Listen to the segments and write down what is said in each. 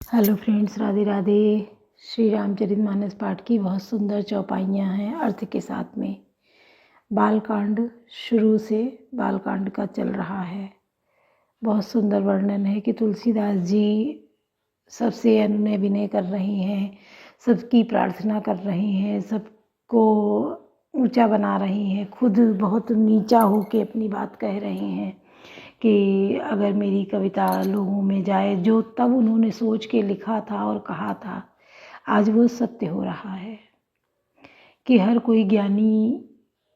Hello friends, Radhe Radhe. Shri Ramcharitmanas पाठ की बहुत सुंदर चौपाइयाँ हैं अर्थ के साथ में। बालकांड शुरू से बालकांड का चल रहा है। बहुत सुंदर वर्णन है कि तुलसीदास जी सबसे अनुनय विनय कर रहे हैं, सबकी प्रार्थना कर रहे हैं, सबको ऊंचा बना रहे हैं, खुद बहुत नीचा होके अपनी बात कह रहे हैं कि अगर मेरी कविता लोगों में जाए, जो तब उन्होंने सोच के लिखा था और कहा था, आज वो सत्य हो रहा है कि हर कोई ज्ञानी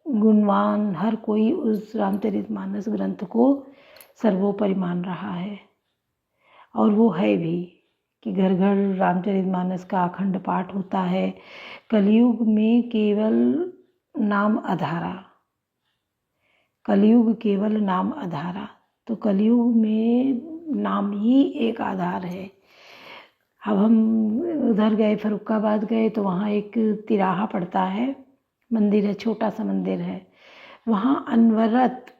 गुणवान, हर कोई उस रामचरितमानस ग्रंथ को सर्वोपरि मान रहा है। और वो है भी कि घर घर रामचरितमानस का अखंड पाठ होता है। कलयुग में केवल नाम आधारा, कलयुग केवल आधारा, तो कलयुग में नाम ही एक आधार है। अब हम उधर गए, फरुखाबाद गए, तो वहाँ एक तिराहा पड़ता है, मंदिर है, छोटा सा मंदिर है। वहाँ अनवरत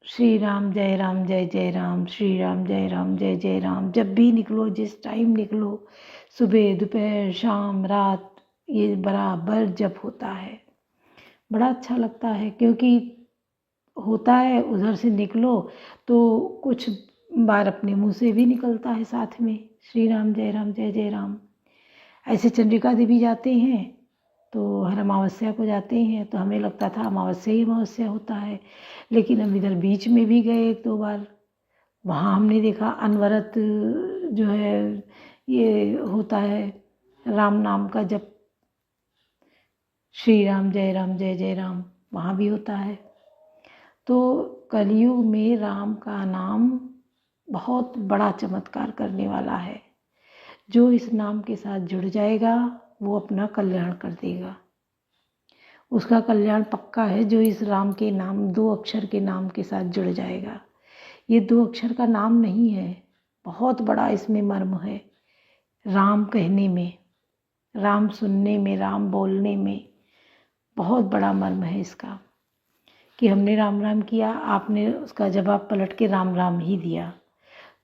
श्री राम जय राम जय जय राम, श्री राम जय राम जय जय राम। जब भी निकलो, जिस टाइम निकलो, सुबह दोपहर शाम रात, ये बराबर जप होता है। बड़ा अच्छा लगता है, क्योंकि होता है उधर से निकलो तो कुछ बार अपने मुंह से भी निकलता है साथ में, श्री राम जय राम जय जय राम। ऐसे चंद्रिका देवी जाते हैं तो हर अमावस्या को जाते हैं, तो हमें लगता था अमावस्या ही अमावस्या होता है, लेकिन हम इधर बीच में भी गए एक दो बार। वहाँ हमने देखा अनवरत जो है ये होता है राम नाम का जप, श्री राम जय जय राम, वहाँ भी होता है। तो कलयुग में राम का नाम बहुत बड़ा चमत्कार करने वाला है। जो इस नाम के साथ जुड़ जाएगा वो अपना कल्याण कर देगा, उसका कल्याण पक्का है। जो इस राम के नाम, दो अक्षर के नाम के साथ जुड़ जाएगा। ये दो अक्षर का नाम नहीं है, बहुत बड़ा इसमें मर्म है। राम कहने में, राम सुनने में, राम बोलने में बहुत बड़ा मर्म है इसका, कि हमने राम राम किया, आपने उसका जवाब पलट के राम राम ही दिया,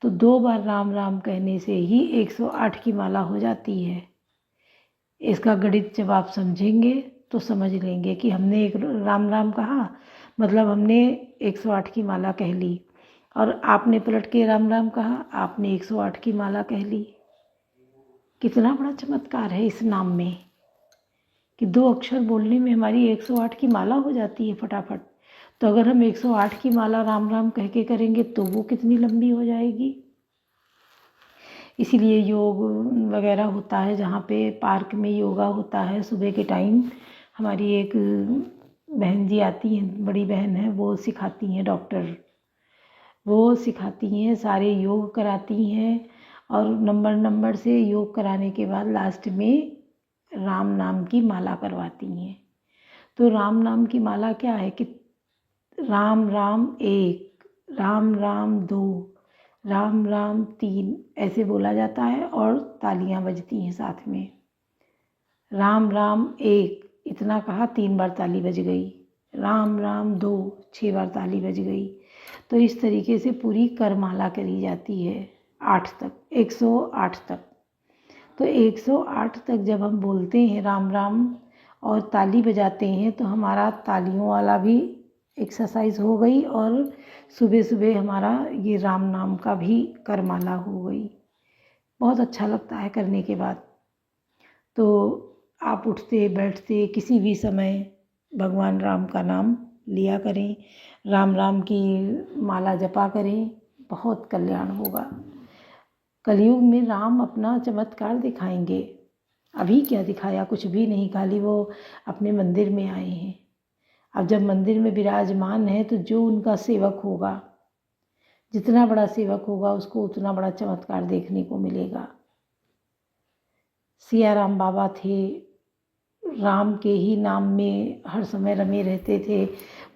तो दो बार राम राम कहने से ही 108 की माला हो जाती है। इसका गणित जब आप समझेंगे तो समझ लेंगे कि हमने एक राम राम कहा, मतलब हमने 108 की माला कह ली, और आपने पलट के राम राम कहा, आपने 108 की माला कह ली। कितना बड़ा चमत्कार है इस नाम में कि दो अक्षर बोलने में हमारी 108 की माला हो जाती है फटाफट। तो अगर हम 108 की माला राम राम कह के करेंगे तो वो कितनी लंबी हो जाएगी। इसीलिए योग वगैरह होता है, जहाँ पे पार्क में योगा होता है सुबह के टाइम। हमारी एक बहन जी आती हैं, बड़ी बहन है, वो सिखाती हैं, डॉक्टर, वो सिखाती हैं, सारे योग कराती हैं, और नंबर से योग कराने के बाद लास्ट में राम नाम की माला करवाती हैं। तो राम नाम की माला क्या है कि राम राम एक, राम राम दो, राम राम तीन, ऐसे बोला जाता है और तालियां बजती हैं साथ में। राम राम एक, इतना कहा, 3 बार ताली बज गई। राम राम दो, 6 बार ताली बज गई। तो इस तरीके से पूरी करमाला करी जाती है 8 तक, 108 तक। तो 108 तक जब हम बोलते हैं राम राम और ताली बजाते हैं, तो हमारा तालियों वाला भी एक्सरसाइज हो गई, और सुबह सुबह हमारा ये राम नाम का भी करमाला हो गई। बहुत अच्छा लगता है करने के बाद। तो आप उठते बैठते किसी भी समय भगवान राम का नाम लिया करें, राम राम की माला जपा करें, बहुत कल्याण होगा। कलयुग में राम अपना चमत्कार दिखाएंगे। अभी क्या दिखाया, कुछ भी नहीं, खाली वो अपने मंदिर में आए हैं। अब जब मंदिर में विराजमान है तो जो उनका सेवक होगा, जितना बड़ा सेवक होगा उसको उतना बड़ा चमत्कार देखने को मिलेगा। सिया राम बाबा थे, राम के ही नाम में हर समय रमे रहते थे।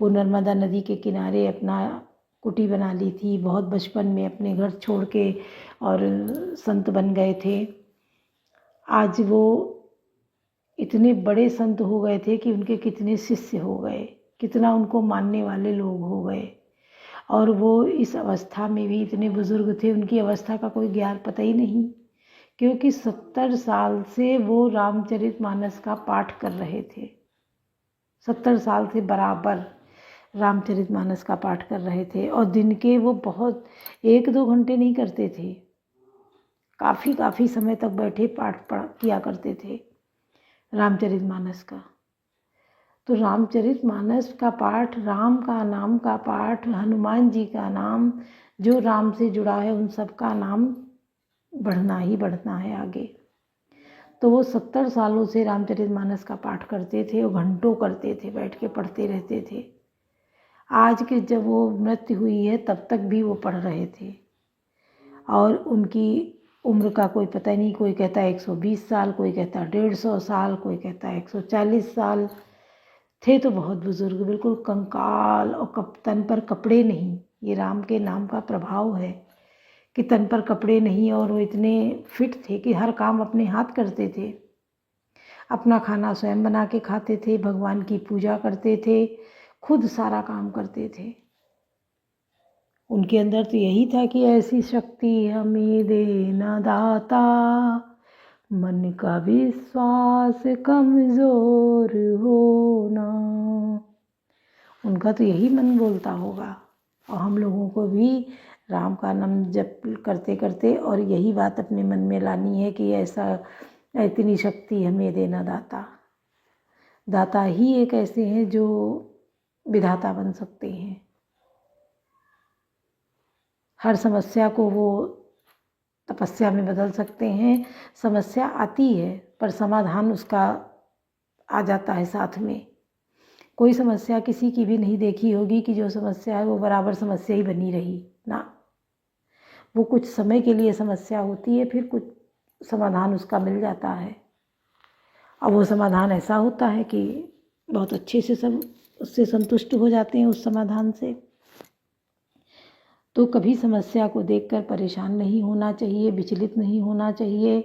वो नर्मदा नदी के किनारे अपना कुटी बना ली थी, बहुत बचपन में अपने घर छोड़ के, और संत बन गए थे। आज वो इतने बड़े संत हो गए थे कि उनके कितने शिष्य हो गए, कितना उनको मानने वाले लोग हो गए। और वो इस अवस्था में भी इतने बुजुर्ग थे, उनकी अवस्था का कोई ज्ञान पता ही नहीं क्योंकि 70 साल से वो रामचरितमानस का पाठ कर रहे थे। 70 साल से बराबर रामचरितमानस का पाठ कर रहे थे, और दिन के वो बहुत 1-2 घंटे नहीं करते थे, काफ़ी समय तक बैठे पाठ किया करते थे रामचरितमानस का। तो रामचरितमानस का पाठ, राम का नाम का पाठ, हनुमान जी का नाम, जो राम से जुड़ा है उन सब का नाम बढ़ना ही बढ़ना है आगे। तो वो 70 सालों से रामचरितमानस का पाठ करते थे और घंटों करते थे, बैठ के पढ़ते रहते थे। आज के जब वो मृत्यु हुई है तब तक भी वो पढ़ रहे थे, और उनकी उम्र का कोई पता नहीं, कोई कहता है 120 साल, कोई कहता है 150 साल, कोई कहता है 140 साल। थे तो बहुत बुजुर्ग, बिल्कुल कंकाल, और तन पर कपड़े नहीं। ये राम के नाम का प्रभाव है कि तन पर कपड़े नहीं, और वो इतने फिट थे कि हर काम अपने हाथ करते थे, अपना खाना स्वयं बना के खाते थे, भगवान की पूजा करते थे, खुद सारा काम करते थे। उनके अंदर तो यही था कि ऐसी शक्ति हमें देना दाता, मन का विश्वास कमजोर होना। उनका तो यही मन बोलता होगा, और हम लोगों को भी राम का नाम जप करते करते और यही बात अपने मन में लानी है कि ऐसा इतनी शक्ति हमें देना दाता। दाता ही एक ऐसे हैं जो विधाता बन सकते हैं। हर समस्या को वो तपस्या में बदल सकते हैं। समस्या आती है पर समाधान उसका आ जाता है साथ में। कोई समस्या किसी की भी नहीं देखी होगी कि जो समस्या है वो बराबर समस्या ही बनी रही ना, वो कुछ समय के लिए समस्या होती है, फिर कुछ समाधान उसका मिल जाता है। अब वो समाधान ऐसा होता है कि बहुत अच्छे से सब उससे संतुष्ट हो जाते हैं उस समाधान से। तो कभी समस्या को देखकर परेशान नहीं होना चाहिए, विचलित नहीं होना चाहिए,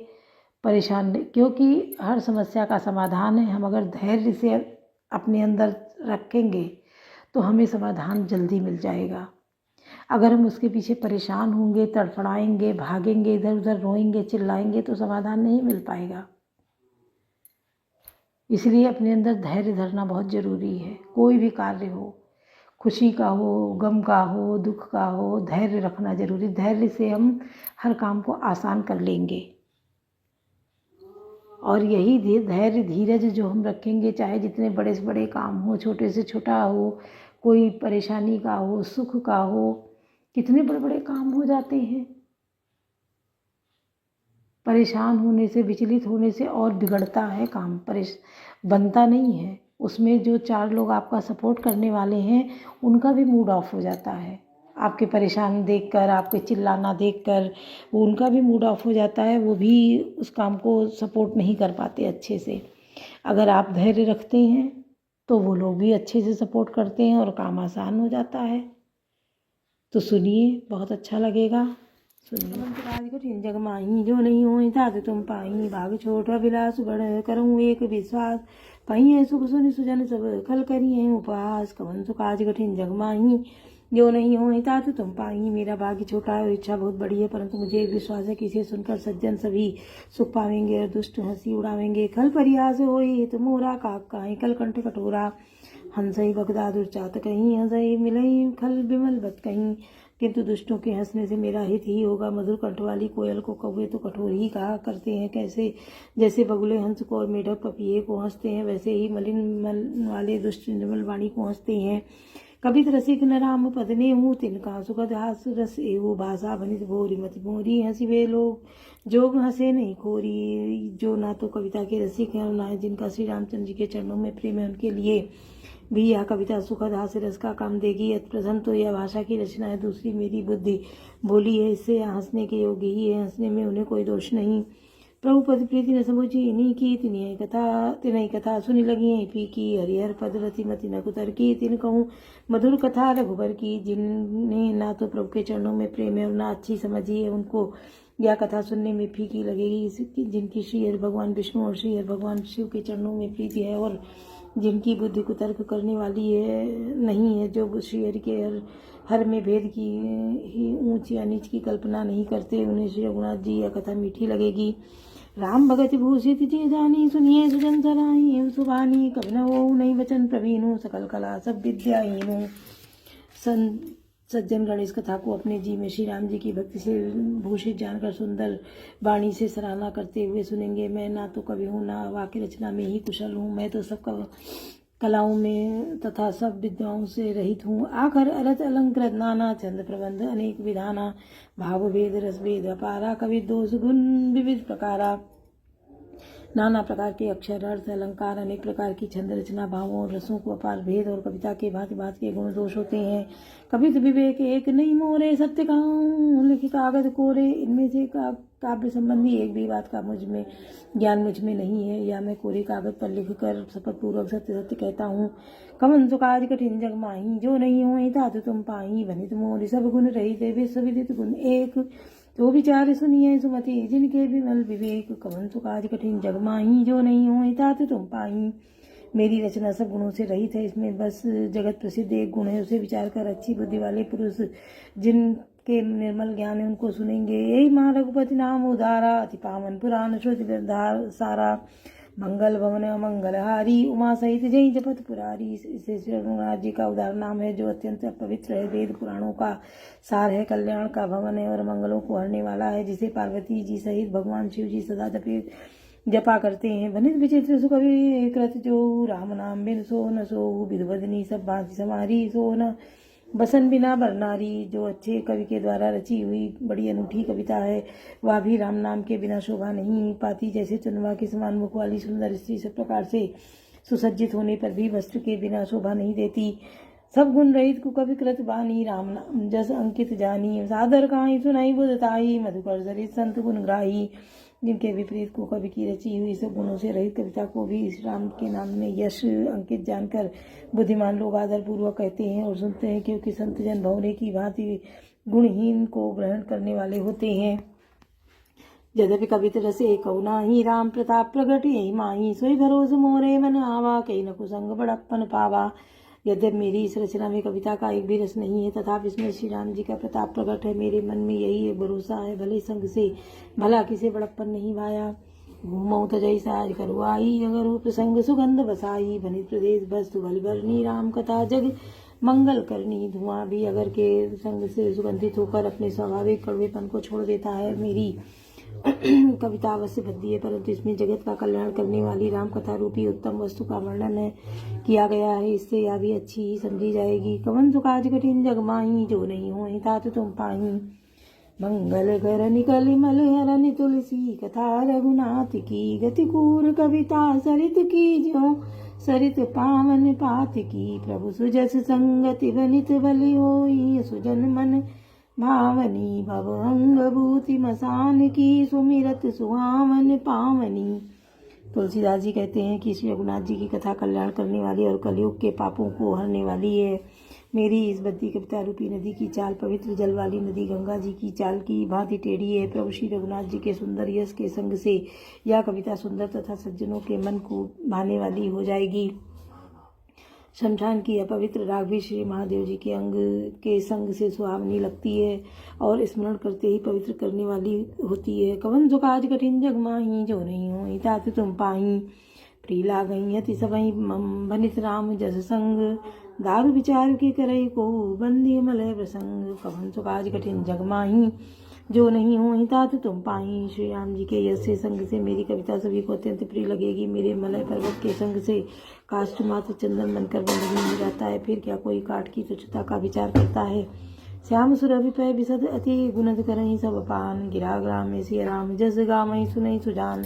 परेशान नहीं, क्योंकि हर समस्या का समाधान है। हम अगर धैर्य से अपने अंदर रखेंगे तो हमें समाधान जल्दी मिल जाएगा। अगर हम उसके पीछे परेशान होंगे, तड़फड़ाएंगे, भागेंगे, इधर उधर रोएंगे, चिल्लाएंगे तो समाधान नहीं मिल पाएगा। इसलिए अपने अंदर धैर्य धरना बहुत ज़रूरी है। कोई भी कार्य हो, खुशी का हो, गम का हो, दुख का हो, धैर्य रखना जरूरी। धैर्य से हम हर काम को आसान कर लेंगे, और यही धैर्य धीरज जो हम रखेंगे, चाहे जितने बड़े से बड़े काम हो, छोटे से छोटा हो, कोई परेशानी का हो, सुख का हो, कितने बड़े बड़े काम हो जाते हैं। परेशान होने से, विचलित होने से और बिगड़ता है काम, बनता नहीं है। उसमें जो 4 लोग आपका सपोर्ट करने वाले हैं उनका भी मूड ऑफ हो जाता है। आपके परेशान देखकर, आपके चिल्लाना देखकर वो उनका भी मूड ऑफ हो जाता है, वो भी उस काम को सपोर्ट नहीं कर पाते अच्छे से। अगर आप धैर्य रखते हैं तो वो लोग भी अच्छे से सपोर्ट करते हैं और काम आसान हो जाता है। तो सुनिए, बहुत अच्छा लगेगा। सुनिए। राज कठिन जग माही, जो नहीं हो तात तुम पाही, भाग छोट अभिलाष बढ़ करूँ एक विश्वास, पाइए सुख सुनि सुजन सब खल करिए उपहास, कवन सुख आज कठिन जग माही, जो नहीं हो तात तुम पाही। मेरा भाग्य छोटा है और इच्छा बहुत बड़ी है, परंतु मुझे एक विश्वास है कि इसे सुनकर सज्जन सभी सुख पावेंगे और दुष्ट हंसी उड़ावेंगे। खल परिहास होई तो मोरा काक काहे, कल कंठ कठोरा हंसई बगदा दुर्चात कहीं, हंसई मिलई खल बिमल बत कहीं, किंतु दुष्टों के हंसने से मेरा हित ही होगा। मधुर कंठ वाली कोयल को कौवे तो कठोर ही कहा करते हैं, कैसे जैसे बगुले हंस को और मेढक पपीहे को हंसते हैं, वैसे ही मलिन मन वाले दुष्ट निर्मल वाणी को हंसते हैं। कभी रसिक न राम पद ने हूँ, तिनका सुखद हास रस एवो भाषा बनित भोरी मत मोरी, हंसी वे लोग जोग हंसे नहीं खोरी। जो ना तो कविता के रसिक हैं और ना जिनका श्री रामचंद्र जी के चरणों में प्रेम है, उनके लिए भी यह कविता सुखद हास्य रस का काम देगी। प्रथम तो यह भाषा की रचना है, दूसरी मेरी बुद्धि बोली है, इससे यह हंसने के योग्य ही है, हंसने में उन्हें कोई दोष नहीं। प्रभु पद प्रीति न समझी इन्हीं की, तिनई कथा सुनी लगी है फीकी, हरिहर पद रति मति न कुतर की, तिन कहूँ मधुर कथा रघुबर की। जिन्हें ना तो प्रभु के चरणों में प्रेम है और ना अच्छी समझी है, उनको यह कथा सुनने में फीकी लगेगी। जिनकी श्री हरि भगवान विष्णु और श्री हरि भगवान शिव के चरणों में प्रीति है और जिनकी बुद्धि कुतर्क करने वाली है नहीं है, जो श्री हरि के हर में भेद की ही ऊंच या नीच की कल्पना नहीं करते, उन्हें श्री रघुनाथ जी यह कथा मीठी लगेगी। राम भगत भूषित जी जानी, सुनिए सुजन सराही सुबानी, कभी न हो नहीं वचन प्रवीणु, सकल कला सब विद्याहीनु। सज्जन गण इस कथा को अपने जी में श्री राम जी की भक्ति से भूषित जानकर सुंदर वाणी से सराहना करते हुए सुनेंगे। मैं ना तो कवि हूँ, ना वाक्य रचना में ही कुशल हूँ, मैं तो सब कलाओं में तथा सब विद्याओं से रहित हूँ। आखर अर्थ अलंकृत नाना, छंद प्रबंध अनेक विधाना, भाव भेद रस भेद अपारा, कवि दोष गुण विविध प्रकारा। नाना प्रकार के अक्षर, अर्थ, अलंकार, अनेक प्रकार की छंद रचना, भावों और रसों को अपार भेद और कविता के भांति भांति के गुण दोष होते हैं। कवित विवेक एक नहीं मोरे, सत्य कहूँ लिखि कागज कोरे। इनमें से काव्य संबंधी एक भी बात का ज्ञान मुझ में नहीं है, या मैं कोरे कागज पर लिख कर शपथ पूर्वक सत्य सत्य कहता हूँ। कवन सुकाज कठिन जग माही, जो नहीं हो तात तुम पाही, वनित मोर सब गुण रहित विश्व विदित गुण एक। तो विचार सुनिए सुमति, जिनके विमल विवेक, कवन सुकाज कठिन जग माही, जो नहीं हो तात तुम पाही। मेरी रचना सब गुणों से रहित है, इसमें बस जगत प्रसिद्ध एक गुण है, उसे विचार कर अच्छी बुद्धि वाले पुरुष जिनके निर्मल ज्ञान है उनको सुनेंगे। यही माँ रघुपति नाम उदारा, अति पावन पुराण श्रुति सारा, मंगल भवन मंगलहारी, उमा सहित जय जपत पुरारी। इसे श्री रघुनाथ जी का उदार नाम है, जो अत्यंत पवित्र है, वेद पुराणों का सार है, कल्याण का भवन है और मंगलों को हरने वाला है, जिसे पार्वती जी सहित भगवान शिव जी सदा जपा करते हैं। वनित विचित्र सुकवि कृत जो, राम नाम बिन सो न सो, विधवदनी सब भांति समारी, सो न बसन बिना बरनारी। जो अच्छे कवि के द्वारा रची हुई बड़ी अनूठी कविता है, वह भी राम नाम के बिना शोभा नहीं पाती। जैसे चंद्रमा के समान मुख वाली सुंदर स्त्री सब प्रकार से सुसज्जित होने पर भी वस्त्र के बिना शोभा नहीं देती। सब गुण रहित कुकवि कृत बानी, राम नाम जस अंकित जानी, सादर कहाई सुनाई बुधताई, मधुकर सरित संत गुण ग्राही। जिनके विपरीत को कवि की रची हुई सब गुणों से रहित कविता को भी इस राम के नाम में यश अंकित जानकर बुद्धिमान लोग आदर पूर्वक कहते हैं और सुनते हैं, क्योंकि संत जन भवरे की भांति गुणहीन को ग्रहण करने वाले होते हैं। यद्यपि कवित रस एक नाही, राम प्रताप प्रगट यही माही, सोई भरोस मोरे मन आवा, कई न कुसंग बड़प्पन पावा। यद्यपि मेरी इस रचना में कविता का एक भी रस नहीं है, तथापि इसमें श्री राम जी का प्रताप प्रकट है। मेरे मन में यही एक भरोसा है, भले संग से भला किसे बड़प्पन नहीं भाया। घूमऊ तजई साज करवाई, अगर हो प्रसंग सुगंध बसाई, बनित प्रदेश वस्तु भली भरनी, राम कथा जग मंगल करनी। धुआं भी अगर के संग से सुगंधित होकर अपने स्वाभाविक कड़वेपन को छोड़ देता है। मेरी कविता अवश्य भद्दी है, परंतु इसमें जगत का कल्याण करने वाली राम कथा रूपी उत्तम वस्तु का वर्णन किया गया है, इससे यह भी अच्छी ही समझी जाएगी। कवन सुकाज कठिन जग माही, जो नहीं हो तात तुम पाही, मंगल घर निकल मल हरन तुलसी, कथा रघुनाथ की गति कूर, कविता सरित की जो सरित पावन पात की, प्रभु सुजस संगति वनित बलि होई, सुजन मन भावनी, भव अंग भूति मसान की, सुमिरत सुहावन पावनी। तुलसीदास जी कहते हैं कि श्री रघुनाथ जी की कथा कल्याण करने वाली और कलयुग के पापों को हरने वाली है। मेरी इस बद्दी कविता रूपी नदी की चाल पवित्र जल वाली नदी गंगा जी की चाल की भांति टेढ़ी है। प्रभु श्री रघुनाथ जी के सुंदर यश के संग से यह कविता सुंदर तथा सज्जनों के मन को भाने वाली हो जाएगी। शमशान की अपवित्र राग भी श्री महादेव जी के अंग के संग से सुहावनी लगती है और स्मरण करते ही पवित्र करने वाली होती है। कवन सुकाज कठिन जग माही, जो नहीं हो तात तुम पाही, प्रिय लागई अति सबई बनित राम जस संग, दारु विचार की करई को बंदी मलय प्रसंग। कवन सुकाज कठिन जग माही, जो नहीं हो तात तुम पाही। श्री राम जी के यश से संग से मेरी कविता सभी को अत्यंत प्रिय लगेगी। मेरे मलय पर्वत के संग से काष्ठ मात्र चंदन बनकर बंधनी हो जाता है, फिर क्या कोई काठ की तुच्छता का विचार करता है। श्याम सुरभि पै बिसद अति गुणद करही सब पान, गिरा ग्राम में सिया राम जस गामहि सुनहि सुजान।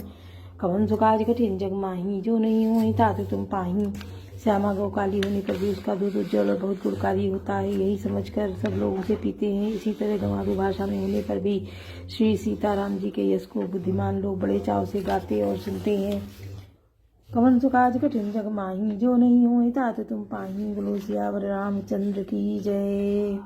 कवन सुकाज कठिन जग माही, जो नहीं हो तात तुम पाही। श्यामा गौ काली होने पर भी उसका दूध उज्जवल और बहुत गुणकारी होता है, यही समझकर सब लोग उसे पीते हैं। इसी तरह गंवारू भाषा में होने पर भी श्री सीताराम जी के यश को बुद्धिमान लोग बड़े चाव से गाते और सुनते हैं। कवन सुकाज कठिन जग माही, जो नहीं हो तात तुम पाही। बोलो सियावर रामचंद्र की जय।